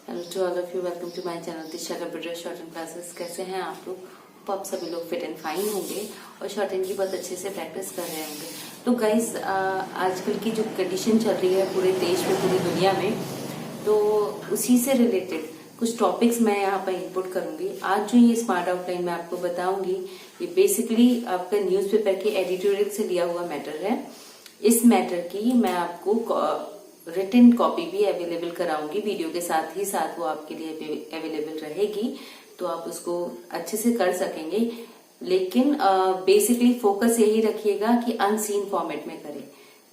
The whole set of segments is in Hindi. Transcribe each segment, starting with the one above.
Hello to all of you, welcome to my channel Disha computer short and classes. कैसे हैं आप लोग? तो आप सभी लोग फिट एंड फाइन होंगे और शॉर्ट एंड की बहुत अच्छे से प्रैक्टिस कर रहे होंगे। तो गाइस, आजकल की जो कंडीशन चल रही है पूरे देश में, पूरी दुनिया में, तो उसी से रिलेटेड कुछ टॉपिक्स मैं यहाँ पर इनपुट करूंगी। आज जो ये स्मार्ट आउटलाइन मैं आपको बताऊंगी, ये बेसिकली आपका न्यूज़पेपर के एडिटोरियल से लिया हुआ मैटर है। इस मैटर की मैं आपको रिटन कॉपी भी अवेलेबल कराऊंगी, वीडियो के साथ ही साथ वो आपके लिए अवेलेबल रहेगी, तो आप उसको अच्छे से कर सकेंगे। लेकिन बेसिकली फोकस यही रखिएगा कि अनसीन फॉर्मेट में करें,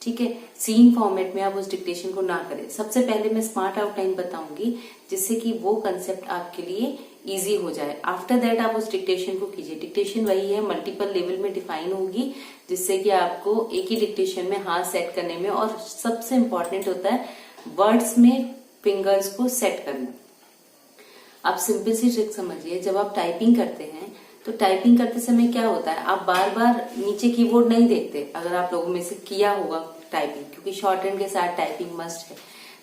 ठीक है? सीन फॉर्मेट में आप उस डिक्टेशन को ना करें। सबसे पहले मैं स्मार्ट आउटलाइन बताऊंगी जिससे कि वो कंसेप्ट आपके लिए इजी हो जाए। आफ्टर दैट आप उस डिक्टेशन को कीजिए। डिक्टेशन वही है, मल्टीपल लेवल में डिफाइन होगी, जिससे कि आपको एक ही डिक्टेशन में हाथ सेट करने में, और सबसे इंपॉर्टेंट होता है वर्ड्स में फिंगर्स को सेट करना। आप सिंपल सी ट्रिक समझिए। जब आप टाइपिंग करते हैं तो टाइपिंग करते समय क्या होता है, आप बार बार नीचे कीबोर्ड नहीं देखते। अगर आप लोगों में से किया होगा टाइपिंग, क्योंकि शॉर्ट हैंड के साथ टाइपिंग मस्ट है,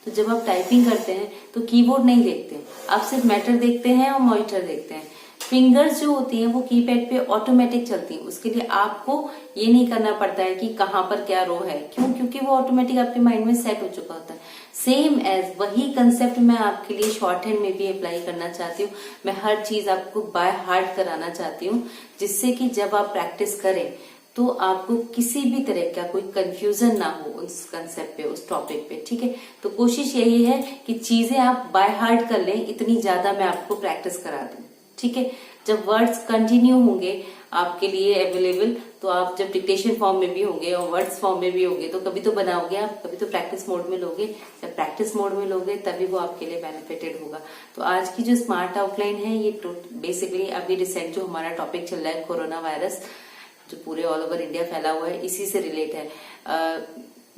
तो जब आप टाइपिंग करते हैं तो कीबोर्ड नहीं देखते, आप सिर्फ मैटर देखते हैं और मॉनिटर देखते हैं। फिंगर्स जो होती हैं वो कीपैड पे ऑटोमेटिक चलती हैं। उसके लिए आपको ये नहीं करना पड़ता है कि कहाँ पर क्या रो है। क्यों? क्योंकि वो ऑटोमेटिक आपके माइंड में सेट हो चुका होता है। सेम एज वही कंसेप्ट मैं आपके लिए शॉर्ट हैंड में भी अप्लाई करना चाहती हूँ। मैं हर चीज आपको बाय हार्ट कराना चाहती हूँ, जिससे कि जब आप प्रैक्टिस करें तो आपको किसी भी तरह का कोई कंफ्यूजन ना हो उस कंसेप्ट पे, उस टॉपिक पे, ठीक है? तो कोशिश यही है कि चीजें आप बाय हार्ट कर लें, इतनी ज्यादा मैं आपको प्रैक्टिस करा दूं, ठीक है? जब वर्ड्स कंटिन्यू होंगे आपके लिए अवेलेबल, तो आप जब डिक्टेशन फॉर्म में भी होंगे और वर्ड्स फॉर्म में भी होंगे, तो कभी तो बनाओगे आप, कभी तो प्रैक्टिस मोड में लोगे। जब प्रैक्टिस मोड में लोगे तभी वो आपके लिए बेनिफिटेड होगा। तो आज की जो स्मार्ट आउटलाइन है, ये बेसिकली अभी रिसेंट जो हमारा टॉपिक चल रहा है, कोरोना वायरस, जो पूरे ऑल ओवर इंडिया फैला हुआ है, इसी से रिलेट है।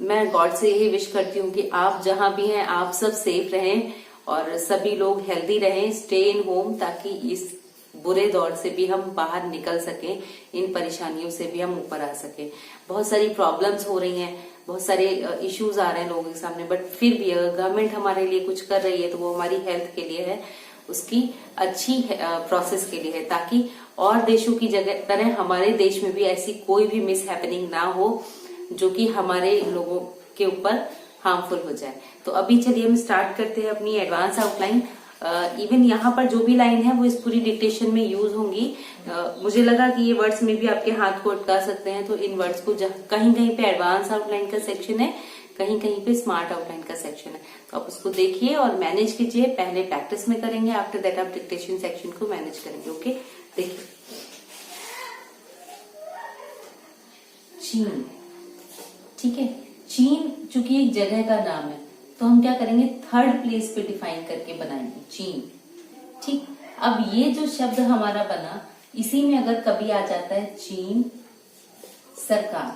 मैं गॉड से यही विश करती हूँ कि आप जहां भी हैं आप सब सेफ रहें और सभी लोग हेल्दी रहें, स्टे इन होम, ताकि इस बुरे दौर से भी हम बाहर निकल सकें, इन परेशानियों से भी हम ऊपर आ सकें। बहुत सारी प्रॉब्लम्स हो रही हैं, बहुत सारे इश्यूज आ रहे हैं लोगों के सामने, बट फिर भी अगर गवर्नमेंट हमारे लिए कुछ कर रही है तो वो हमारी हेल्थ के लिए है, उसकी अच्छी प्रोसेस के लिए है, ताकि और देशों की जगह तरह हमारे देश में भी ऐसी कोई भी मिस हैपनिंग ना हो जो कि हमारे लोगों के ऊपर हार्मफुल हो जाए। तो अभी चलिए हम स्टार्ट करते हैं अपनी एडवांस आउटलाइन। इवन यहाँ पर जो भी लाइन है वो इस पूरी डिक्टेशन में यूज होंगी। मुझे लगा कि ये वर्ड्स में भी आपके हाथ को अटका सकते हैं, तो इन वर्ड्स को कहीं कहीं पे एडवांस आउटलाइन का सेक्शन है, कहीं कहीं पे स्मार्ट आउटलाइन का सेक्शन है, तो आप उसको देखिए और मैनेज कीजिए। पहले प्रैक्टिस में करेंगे, आफ्टर दैट आप डिक्टेशन सेक्शन को मैनेज करेंगे। ओके, देखिए चीन, ठीक है? चीन चूंकि एक जगह का नाम है, तो हम क्या करेंगे, थर्ड प्लेस पे डिफाइन करके बनाएंगे चीन, ठीक? अब ये जो शब्द हमारा बना, इसी में अगर कभी आ जाता है चीन सरकार,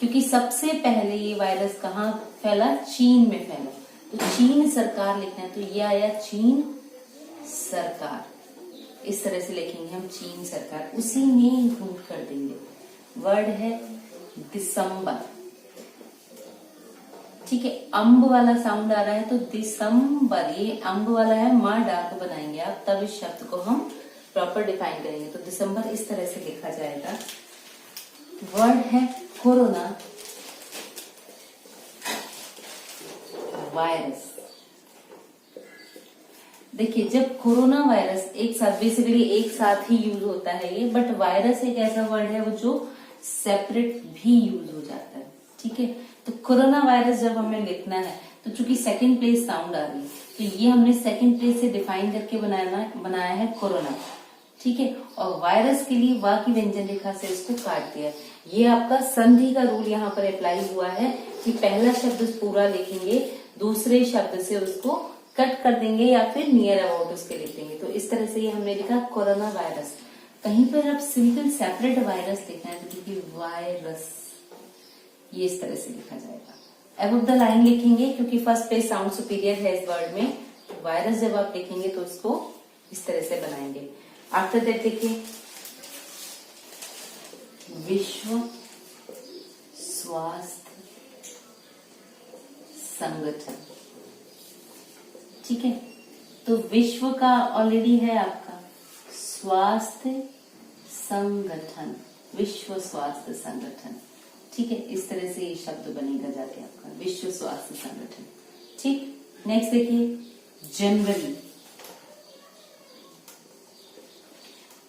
क्योंकि सबसे पहले ये वायरस कहाँ फैला? चीन में फैला, तो चीन सरकार लिखना है, तो ये आया चीन सरकार। इस तरह से लिखेंगे हम चीन सरकार, उसी में इंक्लूड कर देंगे। वर्ड है दिसंबर, ठीक है? अम्ब वाला साउंड आ रहा है तो दिसंबर, ये अम्ब वाला है, माँ डाक बनाएंगे आप, तब इस शब्द को हम प्रॉपर डिफाइन करेंगे। तो दिसंबर इस तरह से लिखा जाएगा। वर्ड है कोरोना वायरस। देखिए, जब कोरोना वायरस एक साथ, बेसिकली एक साथ ही यूज होता है ये, बट वायरस एक ऐसा वर्ड है वो जो सेपरेट भी यूज हो जाता है, ठीक है? तो कोरोना वायरस जब हमें लिखना है, तो चूंकि सेकंड प्लेस साउंड आ रही है, तो ये हमने सेकंड प्लेस से डिफाइन करके बनाया है कोरोना, ठीक है? और वायरस के लिए वा की व्यंजन रेखा से इसको काट दिया। ये आपका संधि का रूल यहाँ पर अप्लाई हुआ है कि पहला शब्द पूरा लिखेंगे, दूसरे शब्द से उसको कट कर देंगे या फिर नियर अबाउट उसके लिख देंगे। तो इस तरह से ये हमने लिखा कोरोना वायरस। कहीं पर आप सिंपल सेपरेट वायरस लिखना है, क्योंकि वायरस ये इस तरह से लिखा जाएगा। अबव द लाइन लिखेंगे, क्योंकि फर्स्ट पेज साउंड सुपीरियर है इस वर्ड में। वायरस जब आप लिखेंगे तो इसको इस तरह से बनाएंगे। आफ्टर दैट देखिए, विश्व स्वास्थ्य संगठन, ठीक है? तो विश्व का ऑलरेडी है आपका स्वास्थ्य संगठन, विश्व स्वास्थ्य संगठन। ठीक है, इस तरह से ये शब्द बनेगा जाके आपका विश्व स्वास्थ्य संगठन। ठीक, नेक्स्ट देखिए जनवरी।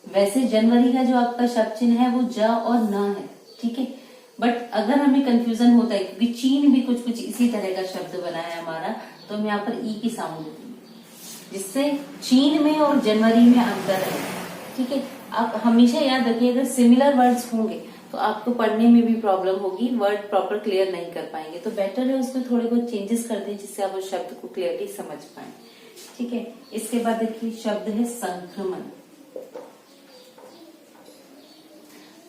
वैसे जनवरी का जो आपका शब्द चिन्ह है वो ज और न है। ठीक है, बट अगर हमें कंफ्यूजन होता है क्योंकि चीन भी कुछ कुछ इसी तरह का शब्द बना है हमारा, तो हम यहाँ पर ई की साउंड देंगे, जिससे चीन में और जनवरी में अंतर है। ठीक है, आप हमेशा याद रखिए अगर सिमिलर वर्ड्स होंगे तो आपको पढ़ने में भी प्रॉब्लम होगी, वर्ड प्रॉपर क्लियर नहीं कर पाएंगे। तो बेटर है उसमें थोड़े बहुत चेंजेस कर दें जिससे आप उस शब्द को क्लियरली समझ पाए। ठीक है, इसके बाद देखिए शब्द है संक्रमण।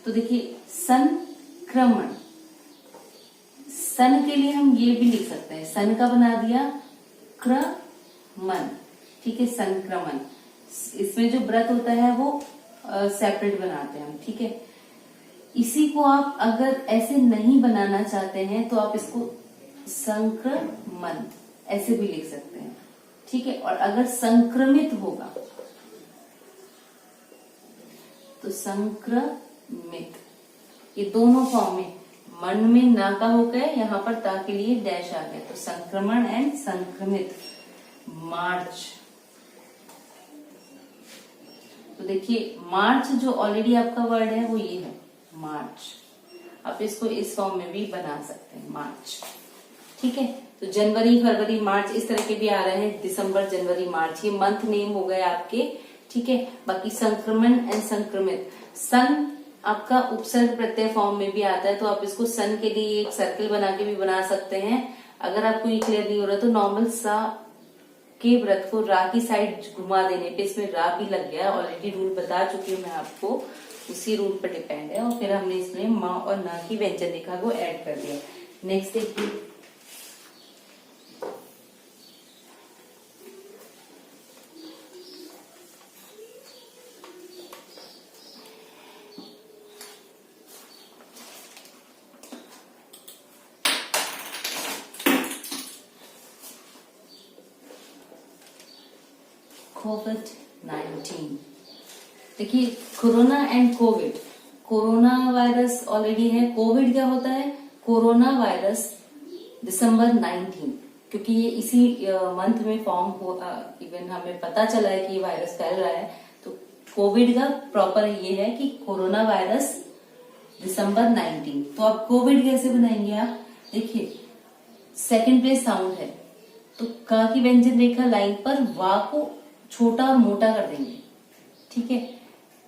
तो देखिए संक्रमण, सन के लिए हम ये भी लिख सकते हैं, सन का बना दिया क्रमण। ठीक है, संक्रमण। इसमें जो व्रत होता है वो सेपरेट बनाते हैं हम। ठीक है, इसी को आप अगर ऐसे नहीं बनाना चाहते हैं तो आप इसको संक्रमण ऐसे भी लिख सकते हैं। ठीक है, और अगर संक्रमित होगा तो संक्रमित, ये दोनों फॉर्म में मन में ना का हो गया, यहाँ पर ता के लिए डैश आ गया, तो संक्रमण एंड संक्रमित। मार्च, तो देखिए मार्च जो ऑलरेडी आपका वर्ड है वो ये है मार्च, आप इसको इस फॉर्म में भी बना सकते हैं मार्च। ठीक है, तो जनवरी फरवरी मार्च इस तरह के भी आ रहे हैं, दिसंबर जनवरी मार्च, ये मंथ नेम हो गए आपके। ठीक है, बाकी संक्रमण एंड संक्रमित। सन आपका उपसर्ग प्रत्यय फॉर्म में भी आता है, तो आप इसको सन के लिए एक सर्कल बना के भी बना सकते हैं। अगर आपको ये क्लियर नहीं हो रहा तो नॉर्मल सा के व्रत को रा की साइड घुमा देने पे इसमें रा भी लग गया, ऑलरेडी रूल बता चुकी हूँ मैं आपको, उसी रूल पर डिपेंड है। और फिर हमने इसमें माँ और ना की व्यंजन रेखा को ऐड कर दिया। नेक्स्ट देखिए कोविड-19। देखिए corona and Covid, corona virus already है, कोविड क्या होता है, कोरोना वायरस दिसंबर 19, क्योंकि ये इसी मंथ में फॉर्म हो, इवन हमें पता चला है कि ये वायरस फैल रहा है, तो कोविड का प्रॉपर ये है कि कोरोना वायरस दिसंबर 19। तो आप कोविड कैसे बनाएंगे, आप देखिए सेकंड प्लेस साउंड है, तो का की व्यंजन रेखा लाइन पर वा को छोटा और मोटा कर देंगे। ठीक है,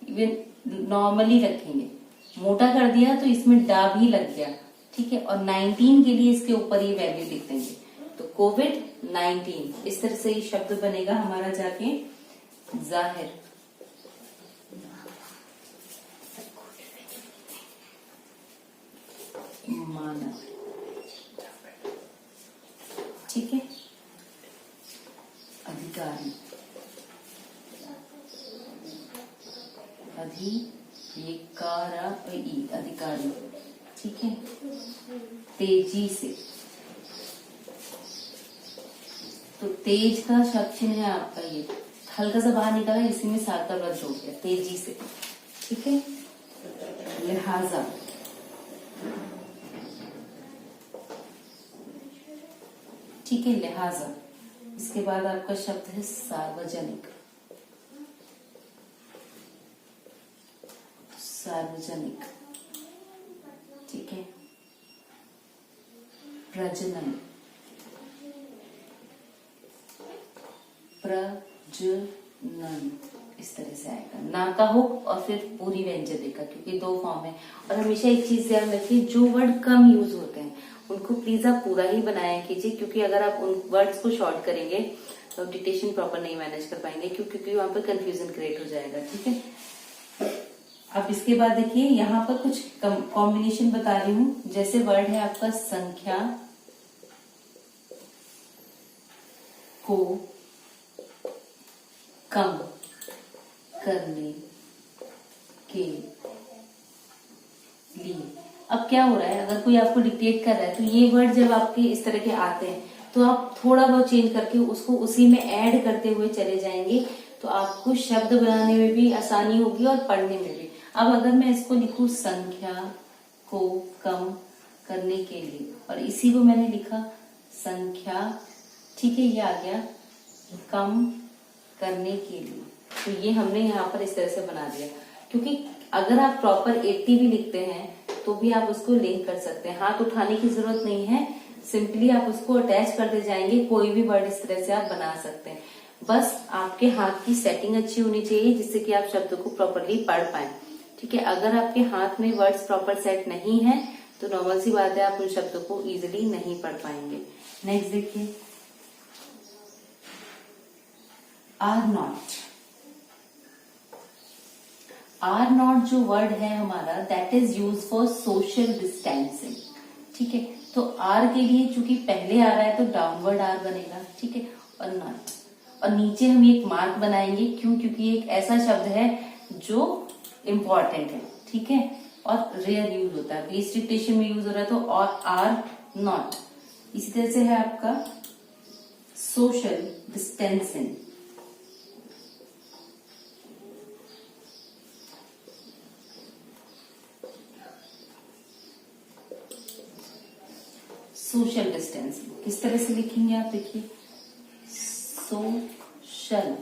इवन नॉर्मली रखेंगे, मोटा कर दिया तो इसमें डा भी लग गया। ठीक है, और 19 के लिए इसके ऊपर ये वैल्यू लिख देंगे, तो कोविड-19 इस तरह से ये शब्द बनेगा हमारा जाके जाहिर। मानव। ठीक है, अधिकारी, अधिकारी। ठीक है, तेजी से, तो तेज का शब्द चिन्ह है आपका ये, हल्का सा बाहर निकाला, इसी में सात का रद्द हो गया, तेजी से। ठीक है, लिहाजा, ठीक है, लिहाजा। इसके बाद आपका शब्द है सार्वजनिक, सार्वजनिक। ठीक है, प्रजनन, प्रजनन इस तरह से आएगा, ना का हो और फिर पूरी व्यंजन रेखा, क्योंकि दो फॉर्म है। और हमेशा एक चीज ध्यान रखिए, जो वर्ड कम यूज होते हैं उनको प्लीज आप पूरा ही बनाया कीजिए, क्योंकि अगर आप उन वर्ड्स को शॉर्ट करेंगे तो डिक्टेशन प्रॉपर नहीं मैनेज कर पाएंगे, क्योंकि वहां पर कंफ्यूजन क्रिएट हो जाएगा। ठीक है, अब इसके बाद देखिए यहाँ पर कुछ कॉम्बिनेशन बता रही हूँ, जैसे वर्ड है आपका संख्या को कम करने के लिए। अब क्या हो रहा है, अगर कोई आपको डिक्टेट कर रहा है तो ये वर्ड जब आपके इस तरह के आते हैं तो आप थोड़ा बहुत चेंज करके उसको उसी में ऐड करते हुए चले जाएंगे, तो आपको शब्द बनाने में भी आसानी होगी और पढ़ने में भी। अब अगर मैं इसको लिखूं संख्या को कम करने के लिए, और इसी को मैंने लिखा संख्या, ठीक है, ये आ गया कम करने के लिए, तो ये हमने यहाँ पर इस तरह से बना दिया। क्योंकि अगर आप प्रॉपर 80 भी लिखते हैं तो भी आप उसको लिंक कर सकते हैं, हाथ उठाने की जरूरत नहीं है, सिंपली आप उसको अटैच करते जाएंगे, कोई भी वर्ड इस तरह से आप बना सकते हैं। बस आपके हाथ की सेटिंग अच्छी होनी चाहिए जिससे कि आप शब्द को प्रॉपरली पढ़ पाए, ठीक है। अगर आपके हाथ में वर्ड्स प्रॉपर सेट नहीं है तो नॉर्मल सी बात है, आप उन शब्दों को इजिली नहीं पढ़ पाएंगे। नेक्स्ट देखिए, आर नॉट। आर नॉट जो वर्ड है हमारा, that is use for social distancing, ठीक है। तो आर के लिए चूंकि पहले आ रहा है तो डाउनवर्ड आर बनेगा, ठीक है, और नॉट, और नीचे हम एक मार्क बनाएंगे, क्यों? क्योंकि एक ऐसा शब्द है जो इम्पोर्टेंट है, ठीक है, और रेयर यूज होता है, बेस डिक्टेशन में यूज हो रहा है, तो और आर नॉट। इसी तरह से है आपका सोशल डिस्टेंसिंग, सोशल डिस्टेंसिंग किस तरह से लिखेंगे आप, देखिए सोशल,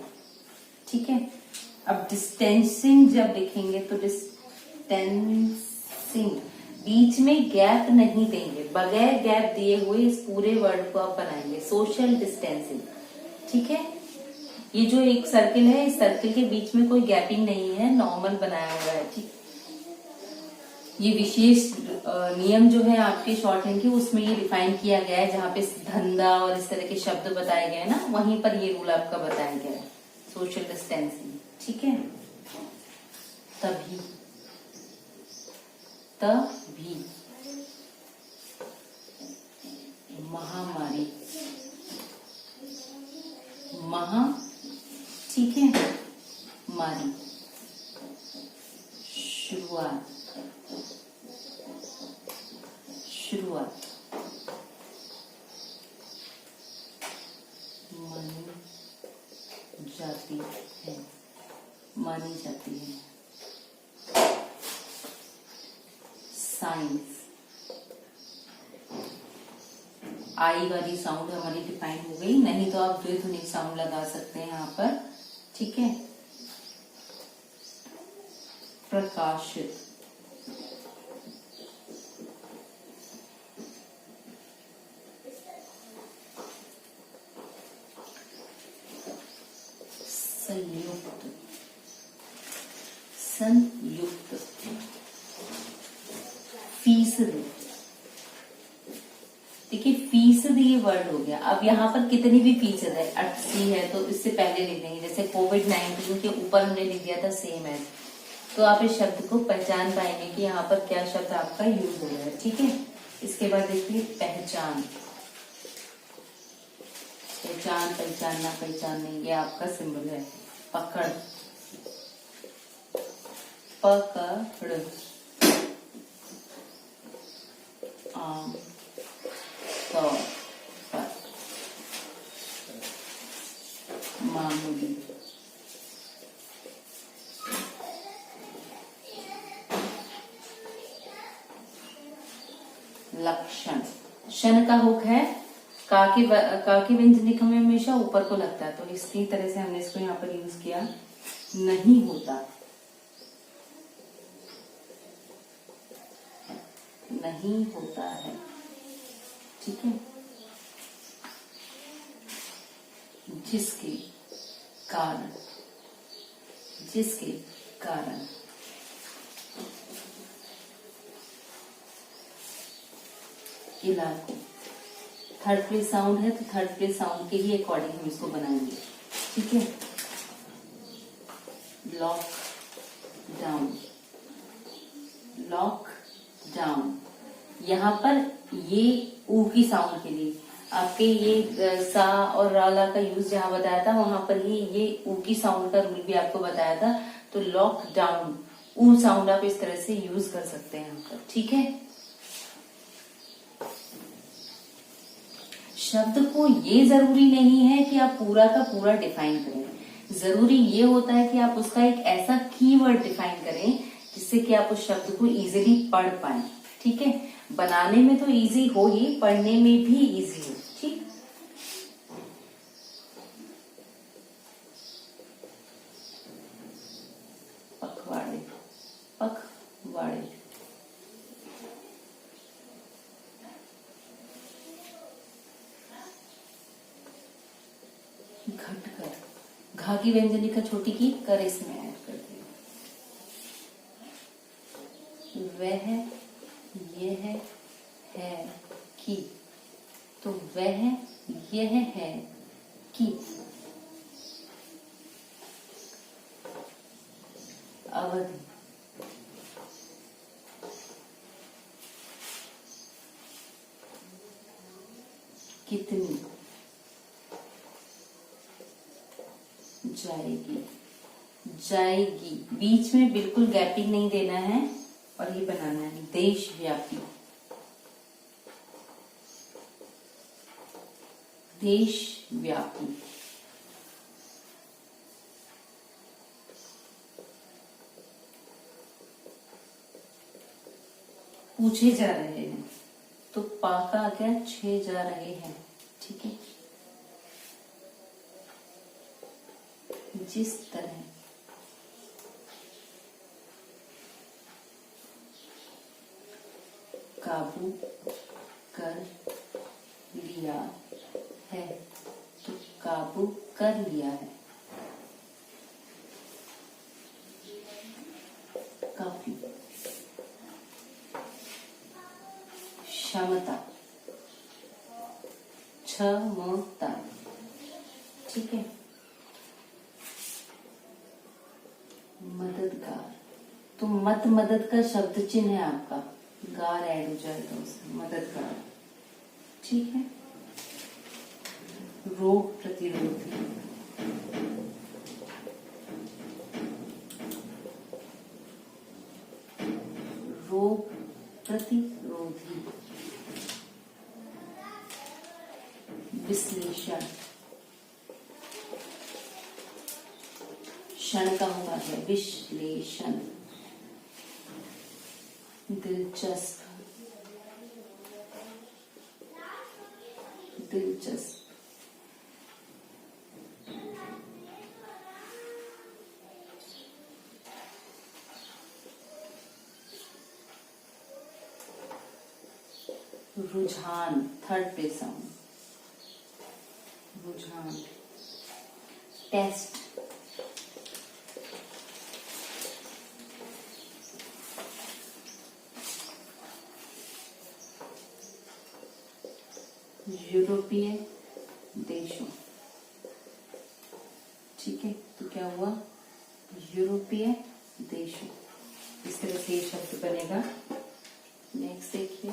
ठीक है। अब डिस्टेंसिंग जब लिखेंगे तो डिस्टेंसिंग बीच में गैप नहीं देंगे, बगैर गैप दिए हुए इस पूरे वर्ड को आप बनाएंगे, सोशल डिस्टेंसिंग, ठीक है। ये जो एक सर्किल है, इस सर्किल के बीच में कोई गैपिंग नहीं है, नॉर्मल बनाया हुआ है, ठीक। ये विशेष नियम जो है आपके शॉर्ट हैंड के, उसमें ये डिफाइन किया गया है, जहाँ पे धंधा और इस तरह के शब्द बताए गए हैं ना, वहीं पर ये रूल आपका बताया गया है, सोशल डिस्टेंसिंग, ठीक है। तभी, तभी महामारी, महा, ठीक है, मारी, शुरुआत, शुरुआत, मानी जाती है, मानी जाती है, साइंस, आई वाली साउंड हमारी डिफाइन हो गई, नहीं तो आप द्विध्वनिक साउंड लगा सकते हैं यहाँ पर, ठीक है। प्रकाशित, संयुक्त, संयुक्त, फीसदी, देखिए फीसदी ये वर्ड हो गया। अब यहाँ पर कितनी भी फीसद है, 80 है, तो इससे पहले लिख देंगे, जैसे कोविड-19 के ऊपर हमने लिख दिया था सेम है, तो आप इस शब्द को पहचान पाएंगे कि यहाँ पर क्या शब्द आपका यूज हो रहा है, ठीक है। इसके बाद देखिए पहचान, पहचान, पहचानना, पहचानने, ये आपका सिंबल है। पकड़, पकड़, आम तौर पर, मामूली, लक्षण, शन का हुक है, का की व्यंजनिक हमें हमेशा ऊपर को लगता है, तो इसी तरह से हमने इसको यहाँ पर यूज किया। नहीं होता, नहीं होता है, ठीक है। जिसके कारण, जिसके कारण, इलाकों, थर्ड प्लेस साउंड है तो थर्ड प्लेस साउंड के ही अकॉर्डिंग हम इसको बनाएंगे, ठीक है। लॉक डाउन, लॉक डाउन, यहाँ पर ये ऊ की साउंड के लिए आपके ये सा और राला का यूज जहाँ बताया था, वहां पर ही ये ऊ की साउंड का रूल भी आपको बताया था। तो लॉक डाउन, ऊ साउंड आप इस तरह से यूज कर सकते हैं यहाँ पर, ठीक है। शब्द को ये जरूरी नहीं है कि आप पूरा का पूरा डिफाइन करें, जरूरी ये होता है कि आप उसका एक ऐसा कीवर्ड डिफाइन करें जिससे कि आप उस शब्द को इजीली पढ़ पाए। ठीक है, बनाने में तो इजी हो ही, पढ़ने में भी इजी हो। ठीक, पखवाड़े, पखवाड़े, घटकर, घा की व्यंजनिका छोटी की कर इसमें ऐड कर दिया। वह, यह है कि, तो वह यह है कि, अवधि, कितनी, जाएगी, जाएगी, बीच में बिल्कुल गैपिंग नहीं देना है और ये बनाना है देशव्यापी, देशव्यापी, पूछे जा रहे हैं तो पाका क्या छे जा रहे हैं। ठीक है, जिस तरह काबू कर लिया है तो काबू कर लिया है। काफी, क्षमता, क्षमता। ठीक है, मददगार, तो मत मदद का शब्द चिन्ह है आपका, गार ऐड हो जाएगा उसमें, मददगार। ठीक है, रोग प्रतिरोधी, रोग प्रतिरोधी, विश्लेषण, क्षण का होगा है विश्लेषण, दिलचस्प, दिलचस्प, रुझान, थर्ड पर्सन, रुझान, टेस्ट, यूरोपीय देशों। ठीक है, तो क्या हुआ, यूरोपीय देशों। इस तरह से ये शब्द बनेगा। नेक्स्ट देखिए,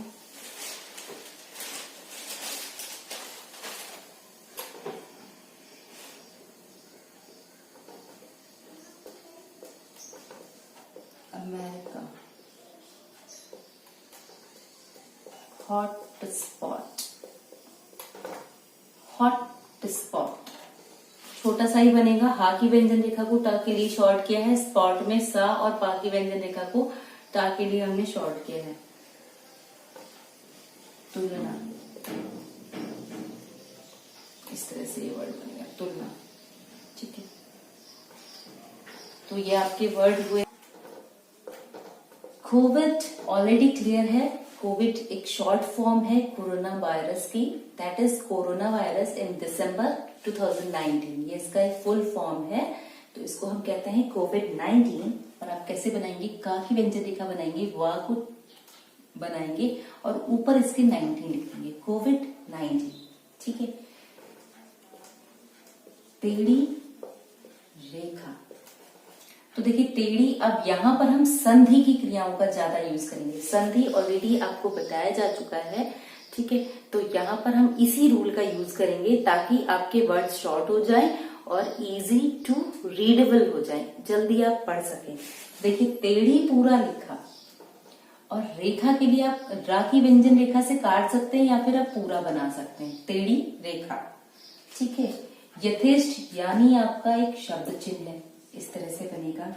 America, hot spot, hot spot, छोटा सा ही बनेगा। हा की व्यंजन रेखा को टा के लिए शॉर्ट किया है, स्पॉट में सा और पा की व्यंजन रेखा को टा के लिए हमने शॉर्ट किया है। तुलना, इस तरह से ये वर्ड बनेगा, तुलना। ठीक है, तो ये आपके वर्ड हुए। कोविड ऑलरेडी क्लियर है, कोविड एक शॉर्ट फॉर्म है कोरोना वायरस की, that is corona virus in दिसंबर 2019। ये इसका एक फुल फॉर्म है, तो इसको हम कहते हैं कोविड-19। और आप कैसे बनाएंगे, का की व्यंजन रेखा बनाएंगे, वा को बनाएंगे और ऊपर इसके 19 लिखेंगे, कोविड-19। ठीक है, टेढ़ी रेखा, तो देखिए टेढ़ी, अब यहां पर हम संधि की क्रियाओं का ज्यादा यूज करेंगे। संधि ऑलरेडी आपको बताया जा चुका है। ठीक है, तो यहाँ पर हम इसी रूल का यूज करेंगे ताकि आपके वर्ड शॉर्ट हो जाए और इजी टू रीडेबल हो जाए, जल्दी आप पढ़ सकें। देखिए टेढ़ी पूरा लिखा और रेखा के लिए आप रा की व्यंजन रेखा से काट सकते हैं या फिर आप पूरा बना सकते हैं, टेढ़ी रेखा। ठीक है। यथेष्ट यानी आपका एक शब्द चिन्ह है, इस तरह से बनेगा।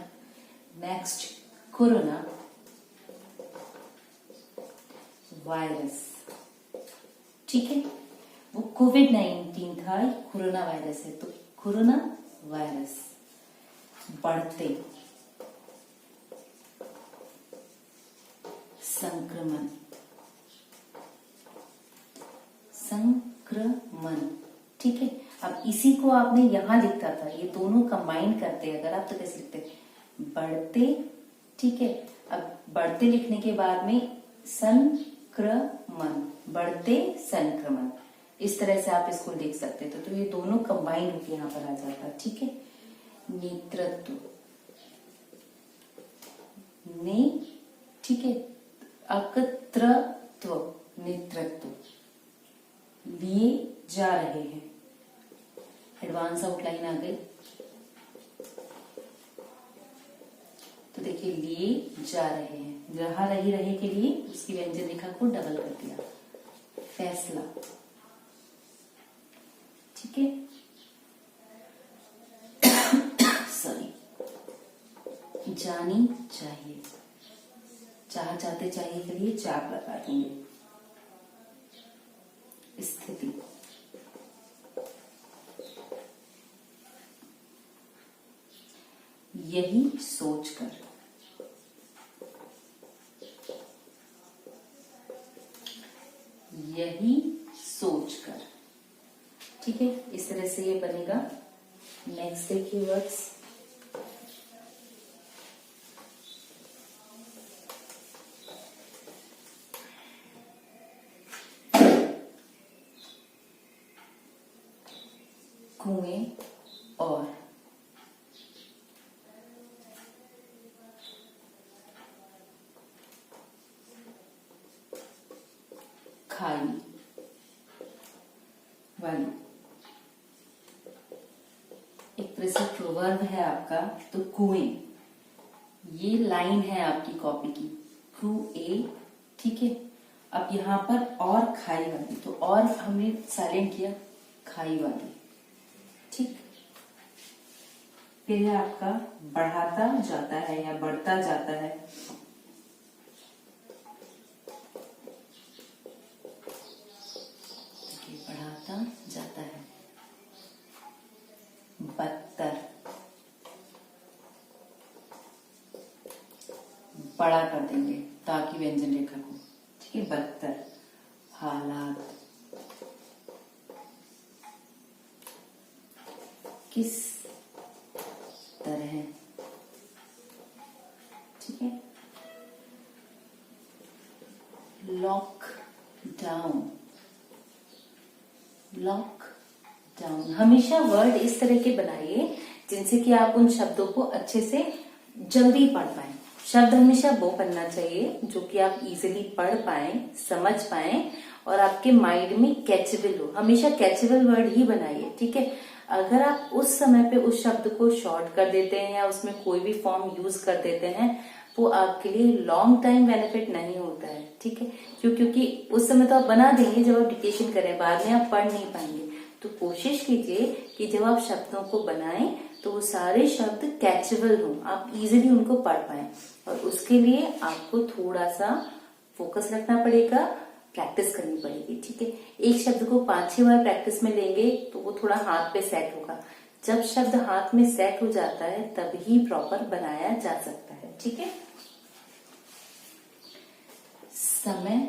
Next, corona virus. ठीक है, वो कोविड-19 था, कोरोना वायरस है, तो कोरोना वायरस। बढ़ते, संक्रमण, संक्रमण। ठीक है, अब इसी को आपने यहां लिखा था, ये दोनों कंबाइन करते अगर आप तो कैसे लिखते, बढ़ते। ठीक है, अब बढ़ते लिखने के बाद में संक्रमण, बढ़ते संक्रमण, इस तरह से आप इसको लिख सकते थे। तो ये दोनों कंबाइन होकर यहाँ पर आ जाता। ठीक है, नेतृत्व, ने, ठीक है, अकतृत्व, नेतृत्व, लिए जा रहे हैं। एडवांस आउटलाइन आ गई, तो देखिए लिए जा रहे हैं, रहा रही रहे के लिए उसकी व्यंजन रेखा को डबल कर दिया। फैसला, ठीक है, सॉरी, जानी चाहिए, चाह चाहते चाहिए के लिए चाप लगा देंगे। स्थिति, यही सोचकर, यही सोचकर। ठीक है, इस तरह से ये बनेगा। नेक्स्ट देखिए वर्ड्स, कुएं और, खाई वाली। एक तरह से प्रोवर्ब है आपका। तो कुएं, ये लाइन है आपकी कॉपी की, कुएं। ठीक है, अब यहाँ पर और खाई वाली, तो और हमने साइलेंट किया, खाई वाली। ठीक, फिर है आपका बढ़ाता जाता है या बढ़ता जाता है। बढ़ाता जाता है। बदतर, बड़ा कर देंगे ताकि व्यंजन रेखा को। ठीक है, बदतर। हालात, किस तरह। ठीक है, लॉक डाउन, लॉक डाउन। हमेशा वर्ड इस तरह के बनाइए जिनसे कि आप उन शब्दों को अच्छे से जल्दी पढ़ पाए। शब्द हमेशा वो बनना चाहिए जो कि आप इजीली पढ़ पाए, समझ पाए और आपके माइंड में कैचेबल हो। हमेशा कैचेबल वर्ड ही बनाइए। ठीक है, अगर आप उस समय पे उस शब्द को शॉर्ट कर देते हैं या उसमें कोई भी फॉर्म यूज कर देते हैं, वो आपके लिए लॉन्ग टाइम बेनिफिट नहीं होता है। ठीक है, क्योंकि उस समय तो आप बना देंगे जब आप डिक्टेशन करें, बाद में आप पढ़ नहीं पाएंगे। तो कोशिश कीजिए कि जब आप शब्दों को बनाएं तो वो सारे शब्द कैचेबल हों, आप इजीली उनको पढ़ पाएं। और उसके लिए आपको थोड़ा सा फोकस रखना पड़ेगा, प्रैक्टिस करनी पड़ेगी। ठीक है, एक शब्द को 5-6 बार प्रैक्टिस में लेंगे तो वो थोड़ा हाथ पे सेट होगा। जब शब्द हाथ में सेट हो जाता है तभी प्रॉपर बनाया जा सकता है। ठीक है, समय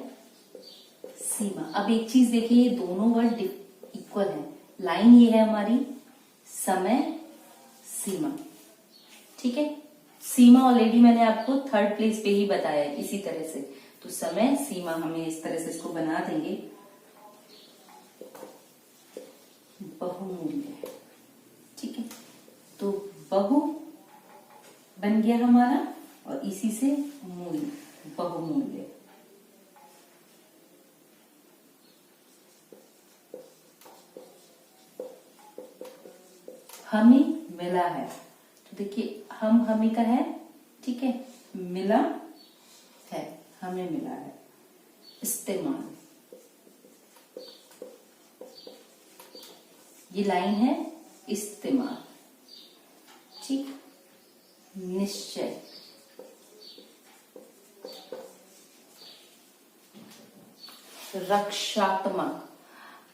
सीमा। अब एक चीज देखिए, ये दोनों वर्ड इक्वल है। लाइन ये है हमारी, समय सीमा। ठीक है, सीमा ऑलरेडी मैंने आपको थर्ड प्लेस पे ही बताया है इसी तरह से। तो समय सीमा हमें इस तरह से इसको बना देंगे। बहुमूल्य। ठीक है, तो बहु बन गया हमारा और इसी से मूल्य, बहुमूल्य। हमें मिला है, तो देखिए हम हमें का है। ठीक है, मिला है, हमें हमें मिला है इस्तेमाल। ये लाइन है इस्तेमाल, ठीक। निश्चय, रक्षात्मक,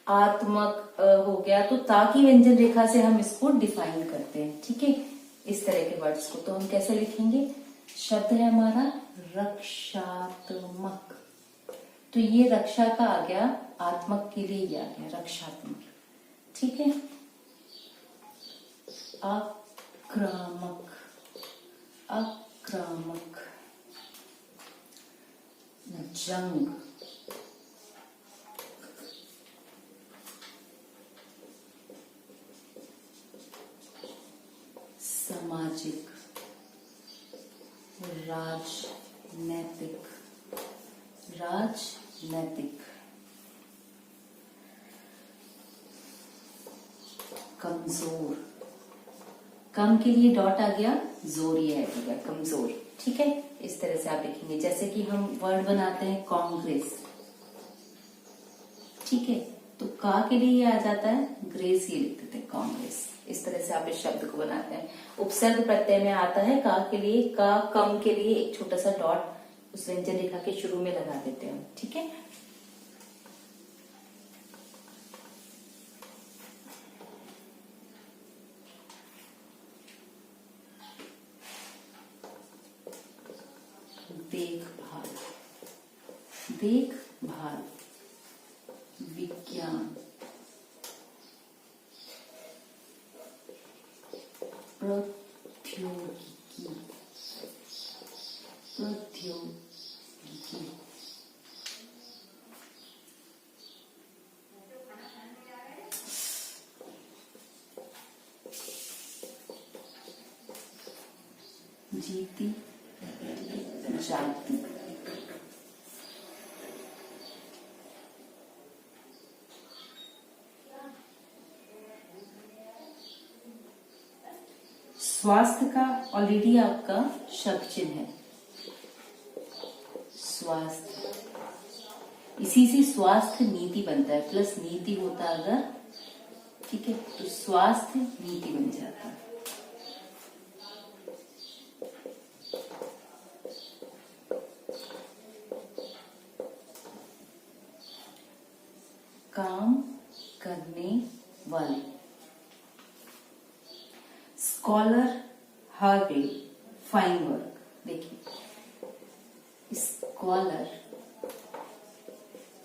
आत्मक हो गया तो ता की व्यंजन रेखा से हम इसको डिफाइन करते हैं, ठीक है। इस तरह के वर्ड्स को तो हम कैसे लिखेंगे? शब्द है हमारा रक्षात्मक, तो ये रक्षा का आ गया, आत्मक के लिए ये आ गया रक्षात्मक, ठीक है। आक्रामक, आक्रामक, जंग, सामाजिक, राजनैतिक, राजनैतिक, कमजोर, कम के लिए डॉट आ गया, जोर ये ऐड हो गया, कमजोर, ठीक है। इस तरह से आप लिखेंगे। जैसे कि हम वर्ड बनाते हैं कांग्रेस, ठीक है, तो का के लिए ये आ जाता है ग्रेस, ये लिख देते हैं कांग्रेस। इस तरह से आप इस शब्द को बनाते हैं। उपसर्ग प्रत्यय में आता है का के लिए, का कम के लिए एक छोटा सा डॉट उस व्यंजन रेखा के शुरू में लगा देते हैं, ठीक है। देखभाल, देखभाल, विज्ञान, प्रौद्योगिकी, प्रौद्योगिकी, जीती जाती, स्वास्थ्य का ऑलरेडी आपका शब्द चिन्ह है, स्वास्थ्य, इसी से स्वास्थ्य नीति बनता है, प्लस नीति होता अगर, ठीक है, तो स्वास्थ्य नीति बन जाता है। काम करने वाले, स्कॉलर हार्वे, फाइन वर्क, देखिए scholar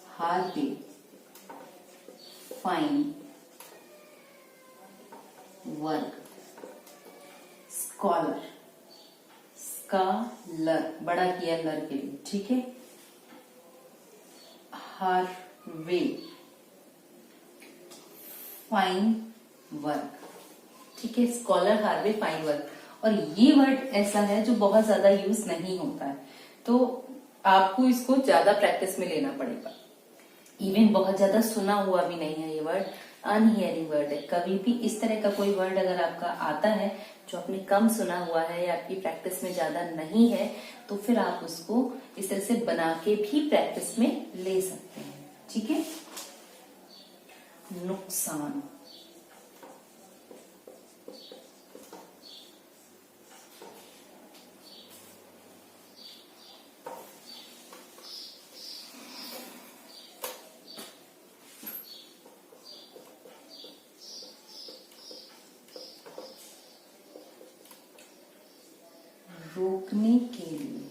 Harvey fine work, scholar, scholar बड़ा किया लर के लिए, ठीक है। हार्वे फाइन वर्क, ठीक है, स्कॉलर हार्वे फाइन वर्क। और ये वर्ड ऐसा है जो बहुत ज्यादा यूज नहीं होता है, तो आपको इसको ज्यादा प्रैक्टिस में लेना पड़ेगा। इवन बहुत ज्यादा सुना हुआ भी नहीं है ये वर्ड, अनहियरिंग वर्ड है। कभी भी इस तरह का कोई वर्ड अगर आपका आता है जो आपने कम सुना हुआ है या आपकी प्रैक्टिस में ज्यादा नहीं है, तो फिर आप उसको इस तरह से बना के भी प्रैक्टिस में ले सकते हैं, ठीक है। नुकसान, रोकने के लिए,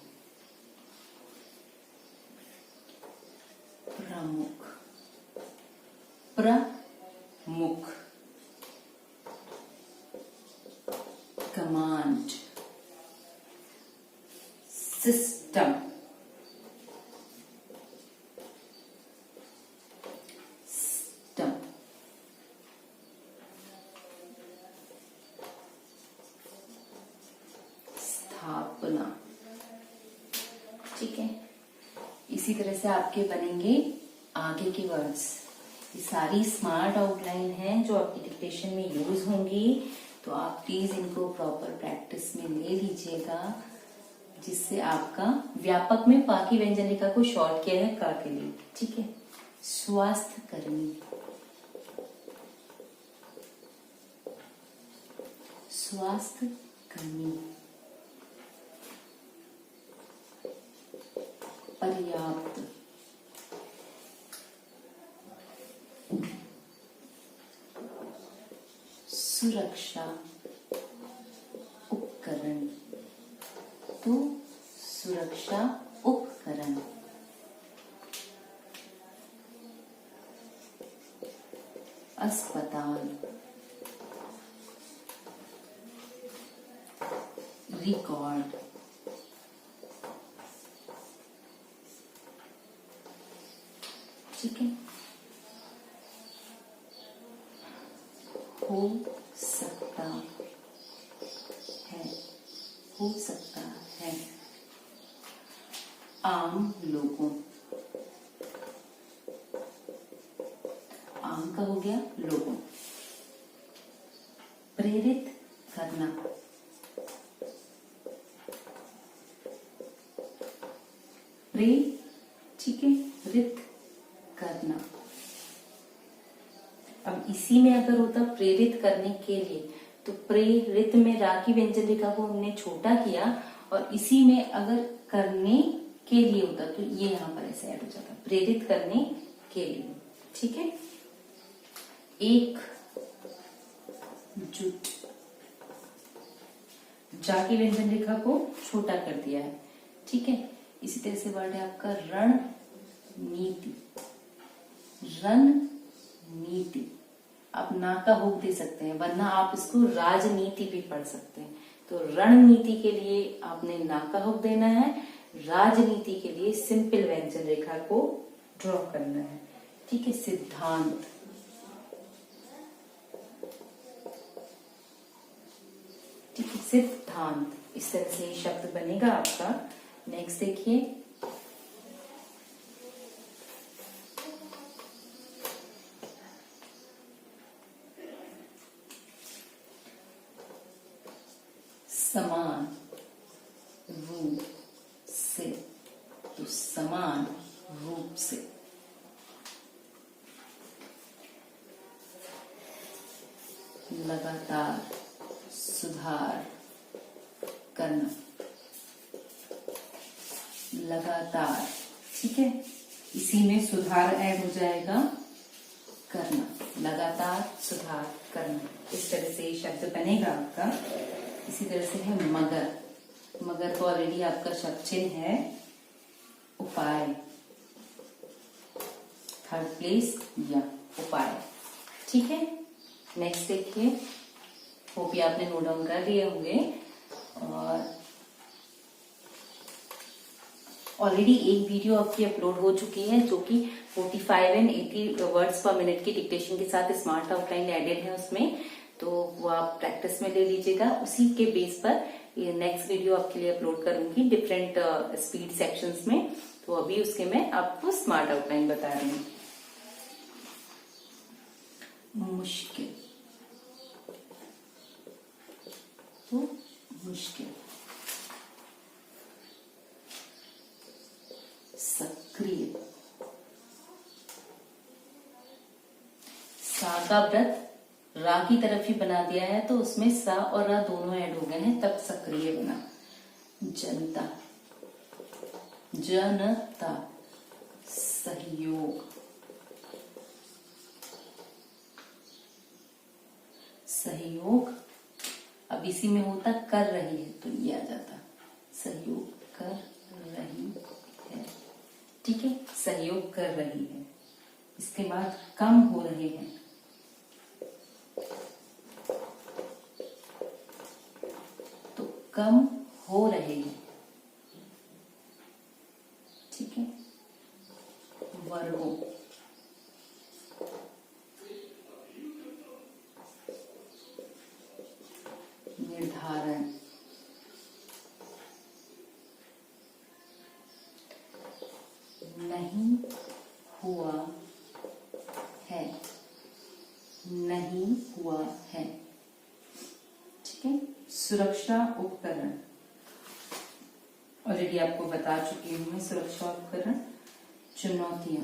प्रमुख, प्रमुख, कमांड, सिस्टम, सिस्टम, स्थापना, ठीक है। इसी तरह से आपके बनेंगे आगे के वर्ड्स। ये सारी स्मार्ट आउटलाइन है जो आपकी डिक्टेशन में यूज होंगी, तो आप प्लीज इनको प्रॉपर प्रैक्टिस में ले लीजिएगा। जिससे आपका व्यापक में पा की व्यंजन रेखा को शॉर्ट किया है का के लिए। ठीक है, स्वास्थ्य कर्मी, स्वास्थ्य कर्मी, पर्याप्त, सुरक्षा उपकरण, तो सुरक्षा उपकरण, अस्पताल, रिकॉर्ड, ठीक है, हो सकता है, हो सकता है, आम लोगों, आम का हो गया लोगों, प्रेरित करना, ठीक है, रित करना। अब इसी में अगर होता प्रेरित करने के लिए, तो प्रेरित में रा की व्यंजन रेखा को हमने छोटा किया, और इसी में अगर करने के लिए होता तो ये यहां पर ऐसे ऐड हो जाता, प्रेरित करने के लिए। ठीक है, एक जुट, जा की व्यंजन रेखा को छोटा कर दिया है। ठीक है, इसी तरह से वर्ड है आपका रणनीति, रणनीति, आप ना का होक दे सकते हैं, वरना आप इसको राजनीति भी पढ़ सकते हैं। तो रणनीति के लिए आपने ना का होक देना है, राजनीति के लिए सिंपल व्यंजन रेखा को ड्रॉ करना है। ठीक है, सिद्धांत, ठीक है, सिद्धांत, इस तरह से ये शब्द बनेगा आपका। नेक्स्ट देखिए, समान रूप से, तो समान रूप से, लगातार सुधार करना, लगातार, ठीक है, इसी में सुधार ऐड हो जाएगा, करना, लगातार सुधार करना, इस तरह से ये शब्द बनेगा आपका। इसी तरह से है मगर, मगर तो ऑलरेडी आपका शब्द चिन्ह है, उपाय, थर्ड प्लेस या उपाय। ठीक है, नेक्स्ट देखिए, होप ये आपने नोट डाउन कर लिए होंगे। और ऑलरेडी एक वीडियो आपकी अपलोड हो चुकी है जो कि 45 एंड 80 वर्ड्स पर मिनट की डिक्टेशन के साथ स्मार्ट आउटलाइन एडेड है उसमें, तो वो आप प्रैक्टिस में ले लीजिएगा। उसी के बेस पर ये नेक्स्ट वीडियो आपके लिए अपलोड करूंगी डिफरेंट स्पीड सेक्शंस में, तो अभी उसके मैं आपको स्मार्ट आउटलाइन बता रही हूँ। मुश्किल, तो मुश्किल, सक्रिय, सा का व्रत रा की तरफ ही बना दिया है, तो उसमें सा और रा दोनों ऐड हो गए हैं, तब सक्रिय बना। जनता, जनता, सहयोग, सहयोग, अब इसी में होता कर रही है तो ये आ जाता, सहयोग कर रही है। ठीक है, सहयोग कर रही है। इसके बाद कम हो रहे हैं, तो कम हो रहे हैं। ठीक है, वर्गों, निर्धारण, नहीं हुआ है, नहीं हुआ है। ठीक है, सुरक्षा उपकरण, ऑलरेडी आपको बता चुकी हूँ मैं। सुरक्षा उपकरण, चुनौतियां,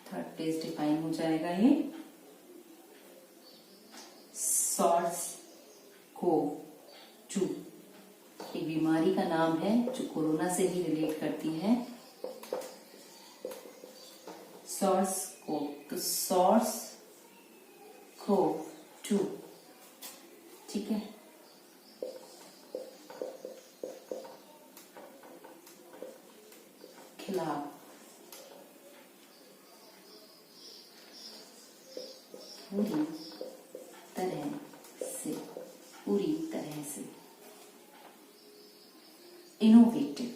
थर्ड पेज डिफाइन हो जाएगा ये। सॉर्स को 2 एक बीमारी का नाम है जो कोरोना से ही रिलेट करती है। सॉर्स को, तो सॉर्स को 2, ठीक है। खिलाफ, पूरी तरह से इनोवेटिव।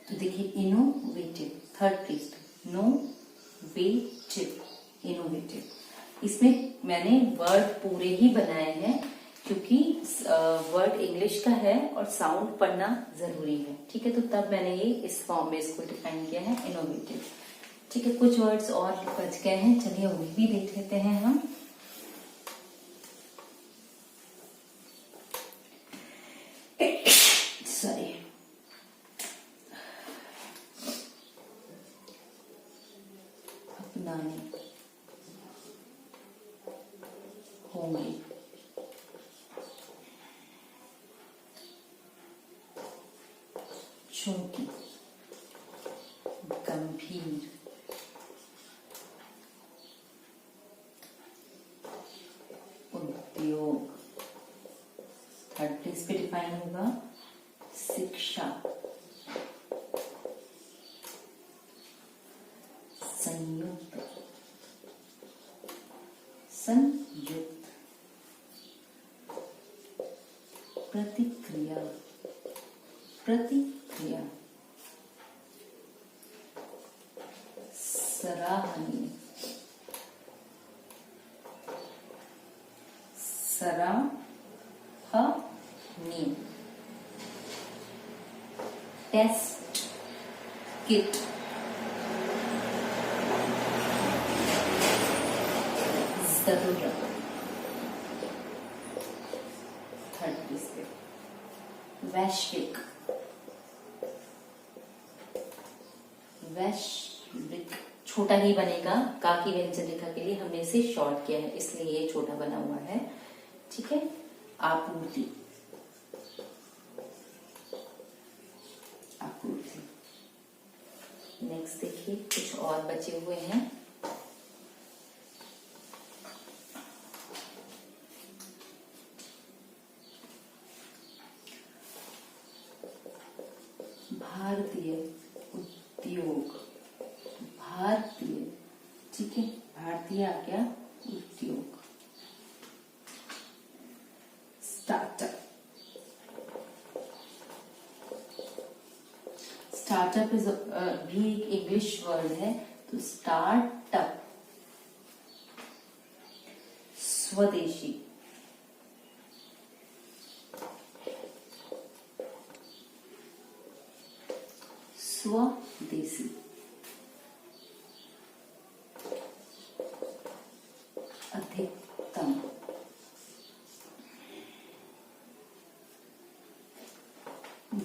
तो देखिए इनोवेटिव, थर्ड प्लेस, नोवेटिव, इनोवेटिव। इसमें मैंने वर्ड पूरे ही बनाए हैं क्योंकि वर्ड इंग्लिश का है और साउंड पढ़ना जरूरी है, ठीक है। तो तब मैंने ये इस फॉर्म में इसको डिफाइन किया है, इनोवेटिव, ठीक है। कुछ वर्ड्स और बच गए हैं, चलिए उन्हें भी देख लेते हैं हम। सॉरी, अपनाने होंगे, चूंकि, गंभीर, उद्योग, थर्ड प्लेस पे डिफाइन होगा, शिक्षा, संयुक्त, प्रतिक्रिया, सराहनीय, टेस्ट किट, जरूरत, थर्ड प्लेस पे, वैश्विक, छोटा ही बनेगा, का की व्यंजन रेखा के लिए हमने इसे शॉर्ट किया है, इसलिए ये छोटा बना हुआ है, ठीक है। आपूर्ति, नेक्स्ट देखिए कुछ और बचे हुए हैं। भारतीय उद्योग, ठीक है, भारतीय आ गया, उद्योग, स्टार्टअप, स्टार्टअप इज भी एक इंग्लिश वर्ड है, तो स्टार्टअप, स्वदेशी, अधिकतम,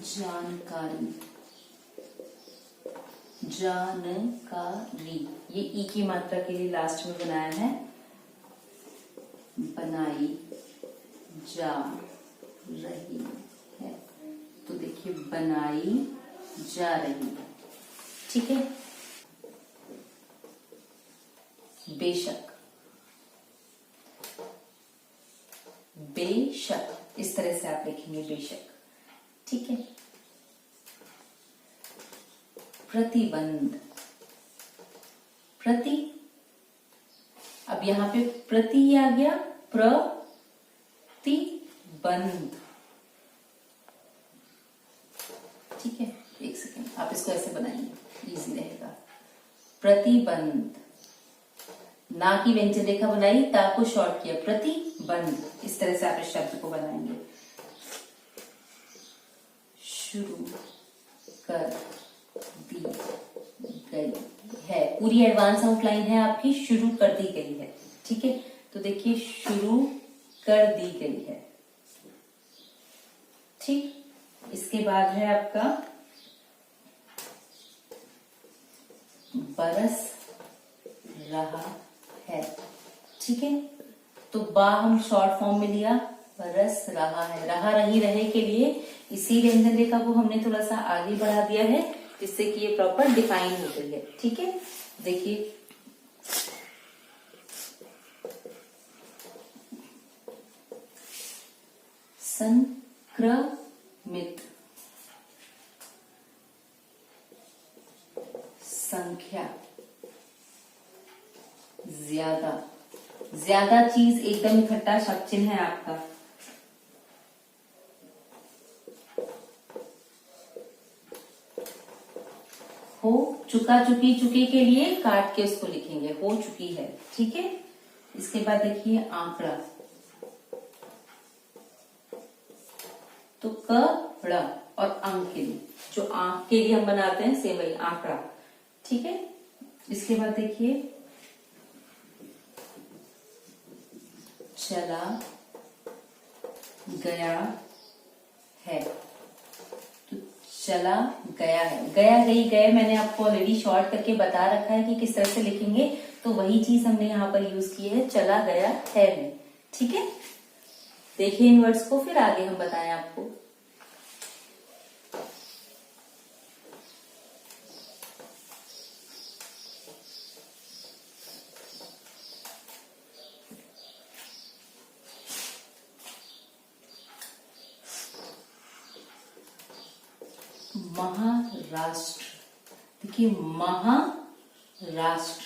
जानकारी, ये ई की मात्रा के लिए लास्ट में बनाया है, बनाई जा रही है, तो देखिए बनाई जा रही है, ठीक है। बेशक, इस तरह से आप लिखेंगे बेशक, ठीक है। प्रतिबंध, अब यहां पे प्रति आ गया, प्रतिबंध, ठीक है। एक सेकेंड, आप इसको ऐसे बनाइए, इजी रहेगा। प्रतिबंध, ना की व्यंजन रेखा बनाई, ता को शॉर्ट किया, प्रतिबंध, इस तरह से आप इस शब्द को बनाएंगे। शुरू कर दी गई है, पूरी एडवांस आउटलाइन है आपकी, शुरू कर दी गई है। ठीक है, तो देखिए शुरू कर दी गई है। ठीक, इसके बाद है आपका बरस रहा है। ठीक है, तो बा हम शॉर्ट फॉर्म में लिया, बरस रहा है। रहा रही रहे के लिए इसी व्यंजन रेखा को हमने थोड़ा सा आगे बढ़ा दिया है, जिससे कि ये प्रॉपर डिफाइन हो गई है। ठीक है, देखिए संक्रमित संख्या ज्यादा, ज्यादा चीज एकदम इकट्ठा शब्द चिन्ह है आपका। हो चुका, चुकी, चुके के लिए काट के उसको लिखेंगे, हो चुकी है। ठीक है, इसके बाद देखिए आंकड़ा, तो कड़ा और अंक के लिए, जो आंख के लिए हम बनाते हैं सेम वही आंकड़ा। ठीक है, इसके बाद देखिए चला गया है, तो चला गया है, गया गई गए मैंने आपको ऑलरेडी शॉर्ट करके बता रखा है कि किस तरह से लिखेंगे, तो वही चीज हमने यहाँ पर यूज की है, चला गया है में। ठीक है, देखिए इन वर्ड्स को, फिर आगे हम बताएं आपको। महाराष्ट्र, देखिए महाराष्ट्र,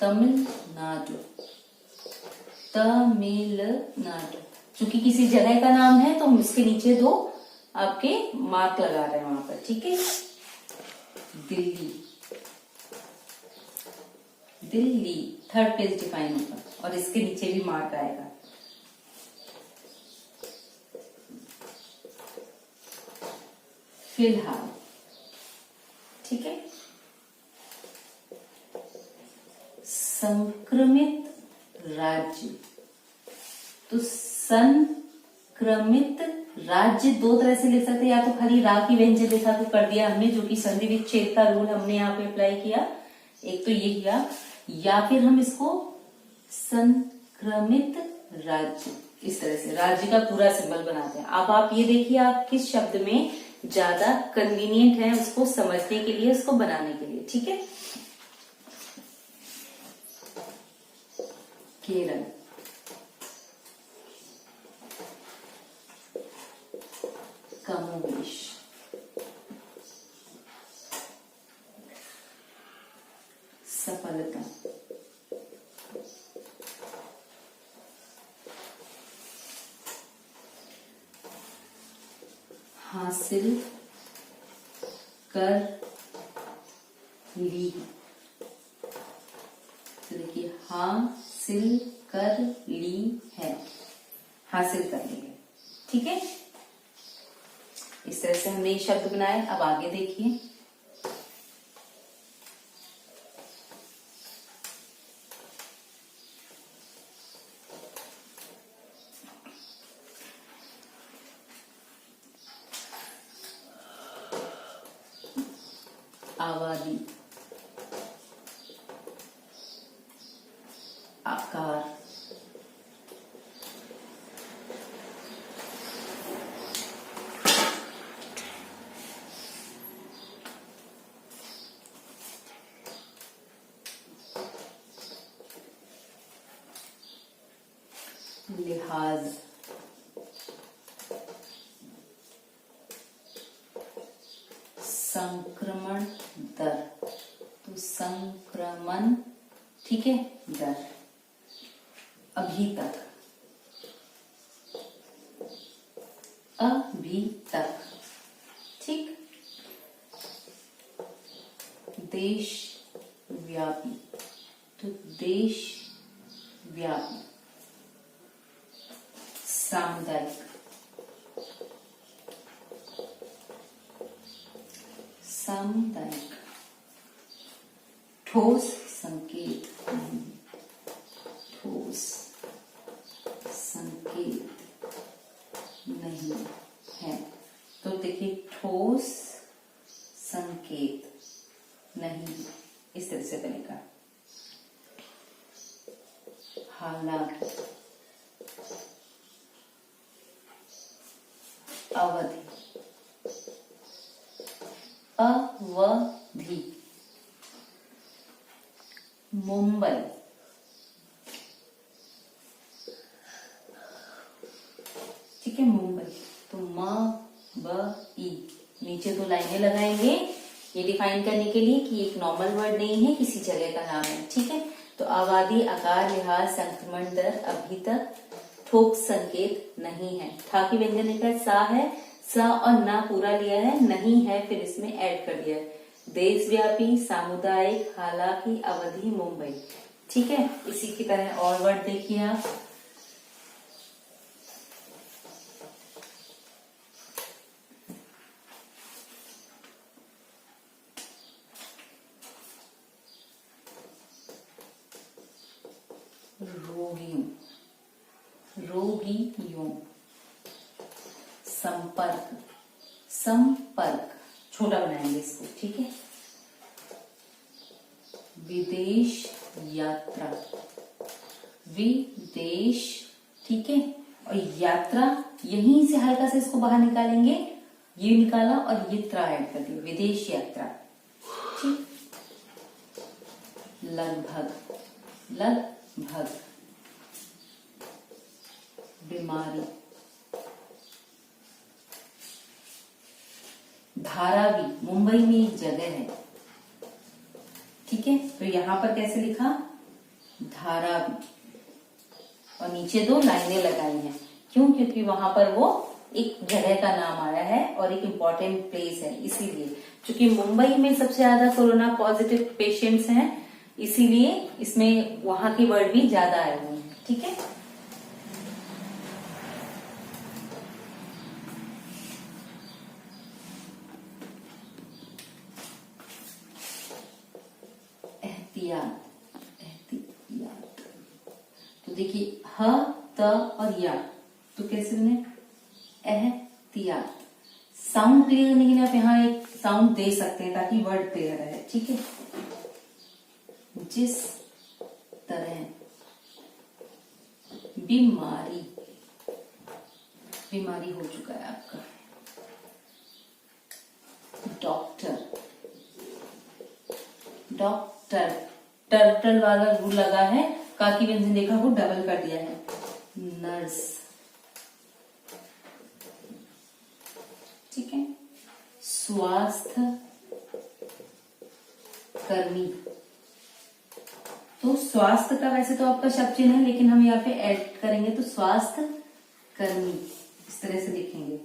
तमिलनाडु, तमिलनाडु, चूंकि किसी जगह का नाम है तो हम इसके नीचे दो आपके मार्क लगा रहे हैं वहां पर। ठीक है, Delhi, Delhi third page define होगा और इसके नीचे भी मार्क आएगा। फिलहाल, ठीक है, संक्रमित राज्य, तो संक्रमित राज्य दो तरह से लिख सकते हैं, या तो खाली रा की व्यंजन रेखा को कर दिया हमने, जो कि संधि विच्छेद का रूल हमने यहाँ पे अप्लाई किया, एक तो ये किया, या फिर हम इसको संक्रमित राज्य इस तरह से राज्य का पूरा सिंबल बनाते हैं। अब आप ये देखिए आप किस शब्द में ज्यादा कन्वीनियंट है उसको समझने के लिए, उसको बनाने के लिए। ठीक है, केरल, कमोवेश, सफलता, हासिल कर ली, तो देखिए हासिल कर ली है, हासिल कर ली है। ठीक है, इस तरह से हमने ये शब्द बनाए। अब आगे देखिए, आबादी, आकार, लिहाज, संक्रमण दर, तो संक्रमण, ठीक है, दर, अभी तक, अभी तक, ठीक, देश व्यापी, तो देश व्यापी, सामुदायिक, सामुदायिक, ठोस संकेत नहीं, ठोस संकेत नहीं है। तो देखिए ठोस संकेत नहीं, इस तरह से बनेगा। हालांकि, अवधि, अवधि, मुंबई, ठीक है, मुंबई। तो म ब ई, नीचे दो लाइनें लगाएंगे ये डिफाइन करने के लिए कि एक नॉर्मल वर्ड नहीं है, किसी जगह का नाम है, ठीक है। तो आबादी, आकार, लिहाज, संक्रमण दर अभी तक ठोस संकेत नहीं है। ठा की व्यंजन लिखा है, सा है, सा और ना पूरा लिया है, नहीं है फिर इसमें ऐड कर दिया है। देशव्यापी, सामुदायिक, हालांकि, अवधि, मुंबई, ठीक है। इसी की तरह और वर्ड देखिए आप, रोगियों, रोगियों, संपर्क, संपर्क, छोटा बनाएंगे इसको, ठीक है। विदेश यात्रा, विदेश, ठीक है। और यात्रा यहीं से हल्का से इसको बाहर निकालेंगे, ये निकाला और ये त्रा ऐड कर दिया, विदेश यात्रा, ठीक। लगभग, लगभग, बीमारी, धारावी, मुंबई में एक जगह है, ठीक है। तो यहां पर कैसे लिखा, धारावी, और नीचे दो लाइनें लगाई हैं, क्यों, क्योंकि वहां पर वो एक जगह का नाम आया है और एक इम्पोर्टेंट प्लेस है, इसीलिए। क्योंकि मुंबई में सबसे ज्यादा कोरोना पॉजिटिव पेशेंट्स हैं, इसीलिए इसमें वहां के वर्ड भी ज्यादा आए हुए हैं, ठीक है। एहतियात, एहतियात, तो देखिए ह, त और या, तो कैसे बने, एहतियात। साउंड क्लियर नहीं है, आप यहाँ एक साउंड दे सकते हैं ताकि वर्ड क्लियर रहे, ठीक है। जिस तरह बीमारी, बीमारी हो चुका है आपका, डॉक्टर, डॉक्टर, टर्टल वाला रूल लगा है, का की व्यंजन देखा वो डबल कर दिया है, नर्स, ठीक है। स्वास्थ्य कर्मी, तो स्वास्थ्य का वैसे तो आपका शब्द चिन्ह है, लेकिन हम यहाँ पे ऐड करेंगे तो स्वास्थ्य कर्मी, इस तरह से लिखेंगे।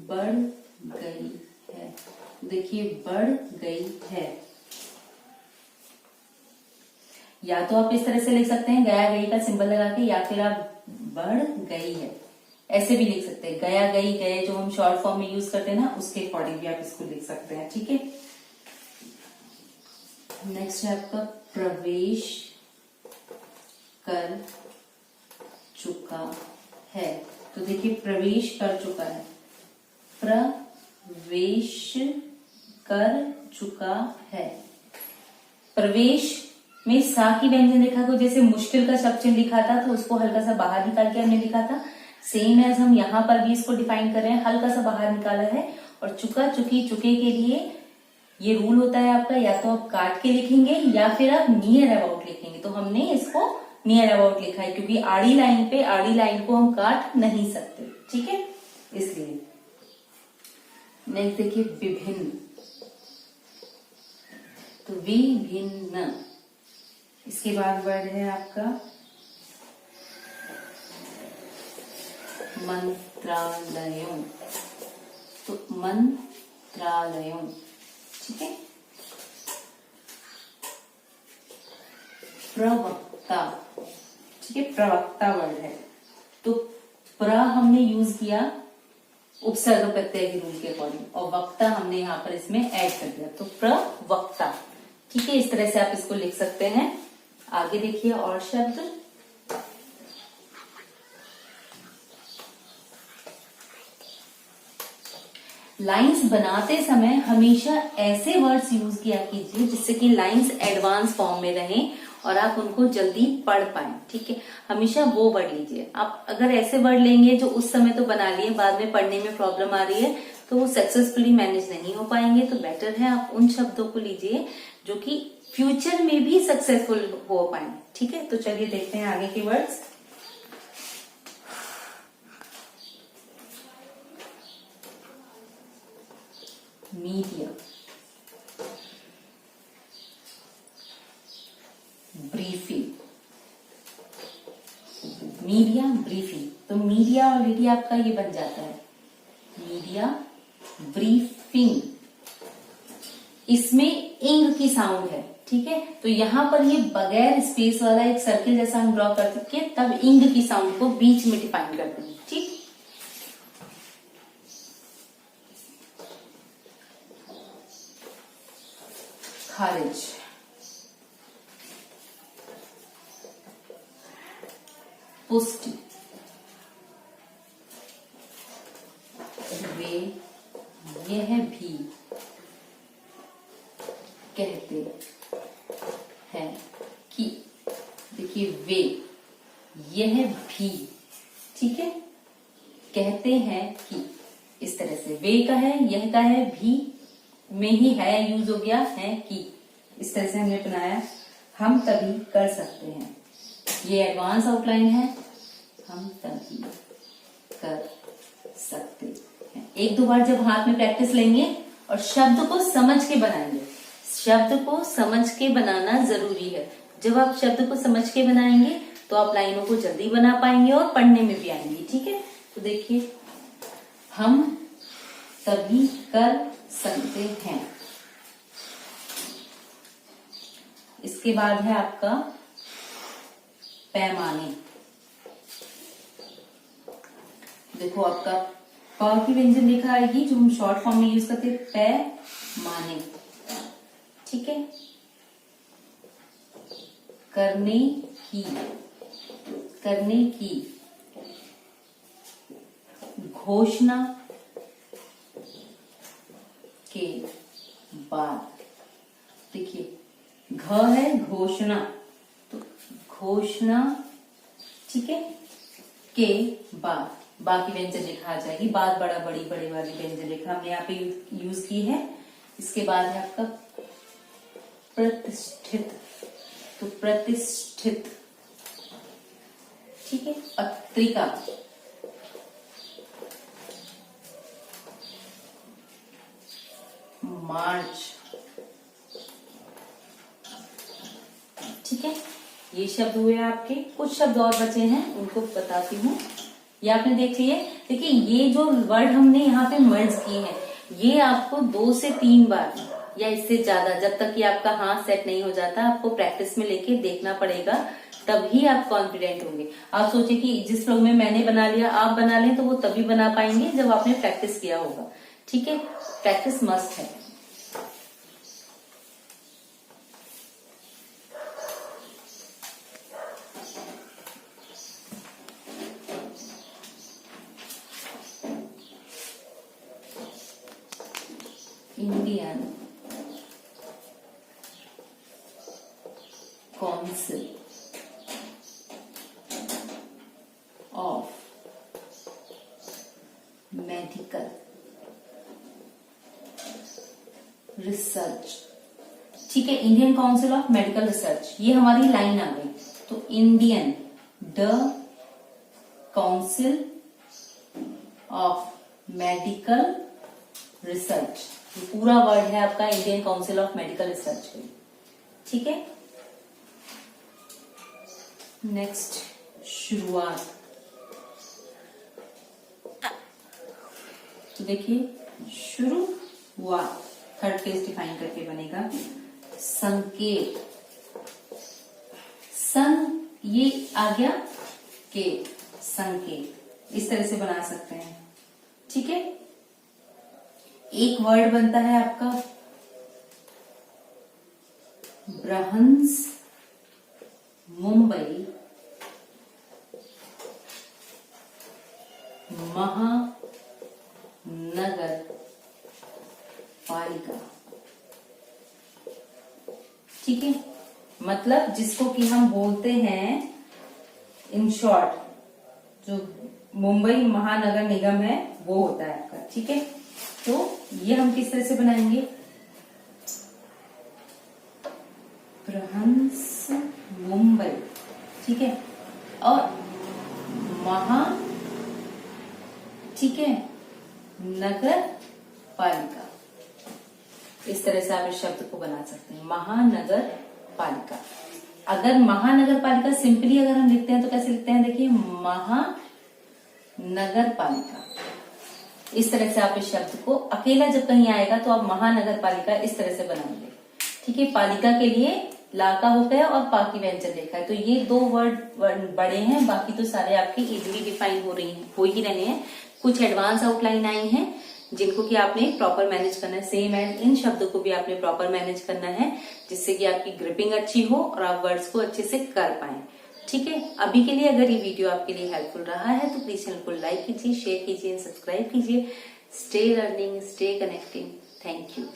बढ़ गई है, देखिए बढ़ गई है, या तो आप इस तरह से लिख सकते हैं गया गई का सिंबल लगा के, या फिर आप बढ़ गई है ऐसे भी लिख सकते हैं। गया गई गए जो हम शॉर्ट फॉर्म में यूज करते हैं ना, उसके अकॉर्डिंग भी आप इसको लिख सकते हैं, ठीक है। नेक्स्ट है आपका प्रवेश कर चुका है, तो देखिए प्रवेश कर चुका है, प्रवेश कर चुका है। प्रवेश में सा की व्यंजन रेखा को जैसे मुश्किल का शब्द चिन्ह लिखा था, तो उसको हल्का सा बाहर निकाल के हमने लिखा था, सेम एज हम यहाँ पर भी इसको डिफाइन कर रहे हैं, हल्का सा बाहर निकाला है। और चुका, चुकी, चुके के लिए ये रूल होता है आपका, या तो आप काट के लिखेंगे या फिर आप नियर अबाउट लिखेंगे। तो हमने इसको नियर अबाउट लिखा है, क्योंकि आड़ी लाइन पे आड़ी लाइन को हम काट नहीं सकते, ठीक है, इसलिए। नेक्स्ट देखिए विभिन्न, तो विभिन्न, इसके बाद वर्ड है आपका मंत्रालयों, तो मंत्रालयों, ठीक है। प्रवक्ता, ठीक है, प्रवक्ता वर्ड है, तो प्र हमने यूज किया उपसर्ग प्रत्यय के रूल के अकॉर्डिंग, और वक्ता हमने यहाँ पर इसमें ऐड कर दिया, तो प्रवक्ता। ठीक है, इस तरह से आप इसको लिख सकते हैं। आगे देखिए और शब्द। लाइंस बनाते समय हमेशा ऐसे वर्ड्स यूज किया कीजिए जिससे कि लाइंस एडवांस फॉर्म में रहें और आप उनको जल्दी पढ़ पाएं। ठीक है, हमेशा वो वर्ड लीजिए। आप अगर ऐसे वर्ड लेंगे जो उस समय तो बना लिए, बाद में पढ़ने में प्रॉब्लम आ रही है, तो वो सक्सेसफुली मैनेज नहीं हो पाएंगे। तो बेटर है आप उन शब्दों को लीजिए जो कि फ्यूचर में भी सक्सेसफुल हो पाए। ठीक है, तो चलिए देखते हैं आगे के words. Media, briefing, media briefing. तो मीडिया ऑलरेडी आपका ये बन जाता है, मीडिया ब्रीफिंग। इसमें इंग की साउंड है। ठीक है, तो यहां पर ये बगैर स्पेस वाला एक सर्किल जैसा हम ड्रॉ कर सके, तब इंग की साउंड को बीच में डिफाइन करते हैं। ठीक, खारिज, पुष्टि, वे यह भी कहते हैं कि, देखिए वे यह भी, ठीक है, कहते हैं कि, इस तरह से वे का है, यह का है, भी में ही है यूज हो गया, है कि, इस तरह से हमने बनाया। हम तभी कर सकते हैं, ये एडवांस आउटलाइन है, हम तभी कर सकते हैं। एक दो बार जब हाथ में प्रैक्टिस लेंगे और शब्द को समझ के बनाएंगे, शब्द को समझ के बनाना जरूरी है। जब आप शब्द को समझ के बनाएंगे तो आप लाइनों को जल्दी बना पाएंगे और पढ़ने में भी आएंगी। ठीक है, तो देखिए हम तभी कर सकते हैं। इसके बाद है आपका पैमाने। देखो आपका प की व्यंजन रेखा आएगी जो हम शॉर्ट फॉर्म में यूज करते हैं, पैमाने। ठीक है, करने की, करने की घोषणा के बाद, देखिए घ है घोषणा, तो घोषणा, ठीक है, के बाद बाकी व्यंजन रेखा आ जाएगी। बाद बड़ा बड़ी बड़े वाली व्यंजन रेखा हमने यहाँ पे यूज की है। इसके बाद है आपका प्रतिष्ठित, तो प्रतिष्ठित, ठीक है, पत्रिका, मार्च, ठीक है, ये शब्द हुए आपके। कुछ शब्द और बचे हैं, उनको बताती हूँ। ये आपने देख लिए। देखिए ये जो वर्ड हमने यहाँ पे मर्ज किए हैं, ये आपको 2 से 3 बार या इससे ज्यादा, जब तक कि आपका हाथ सेट नहीं हो जाता, आपको प्रैक्टिस में लेके देखना पड़ेगा, तभी आप कॉन्फिडेंट होंगे। आप सोचे कि जिस फ्लो में मैंने बना लिया आप बना लें, तो वो तभी बना पाएंगे जब आपने प्रैक्टिस किया होगा। ठीक है, प्रैक्टिस मस्ट है। Indian council of medical research. ठीक है, Indian council of medical research, ये हमारी लाइन आ गई। तो Indian the council of medical research, ये पूरा वर्ड है आपका Indian council of medical research. ठीक है, नेक्स्ट शुरुआत। तो देखिए शुरुआत थर्ड केस डिफाइन करके बनेगा। संकेत, सन ये आ गया, के संकेत, इस तरह से बना सकते हैं। ठीक है। एक वर्ड बनता है आपका बृहंस मुंबई महानगर पालिका। ठीक है, मतलब जिसको कि हम बोलते हैं इन शॉर्ट, जो मुंबई महानगर निगम है वो होता है आपका। ठीक है, तो ये हम किस तरह से बनाएंगे, बृहंस मुंबई। ठीक है, और ठीक है, नगर पालिका। इस तरह से आप इस शब्द को बना सकते हैं, महानगर पालिका। अगर महानगर पालिका सिंपली अगर हम लिखते हैं तो कैसे लिखते हैं, देखिए महानगर पालिका। इस तरह से आप इस शब्द को अकेला जब कहीं आएगा तो आप महानगर पालिका इस तरह से बनाएंगे। ठीक है, पालिका के लिए ला का होता है और पा की व्यंजन रेखा है, तो ये दो वर्ड बड़े हैं, बाकी तो सारे आपके इजीली डिफाइन हो ही रहे हैं। कुछ एडवांस आउटलाइन आई हैं जिनको कि आपने प्रॉपर मैनेज करना है। सेम एंड इन शब्दों को भी आपने प्रॉपर मैनेज करना है, जिससे कि आपकी ग्रिपिंग अच्छी हो और आप वर्ड्स को अच्छे से कर पाए। ठीक है, अभी के लिए अगर ये वीडियो आपके लिए हेल्पफुल रहा है तो प्लीज चैनल को लाइक कीजिए, शेयर कीजिए, सब्सक्राइब कीजिए। Stay learning, stay connecting. Thank you.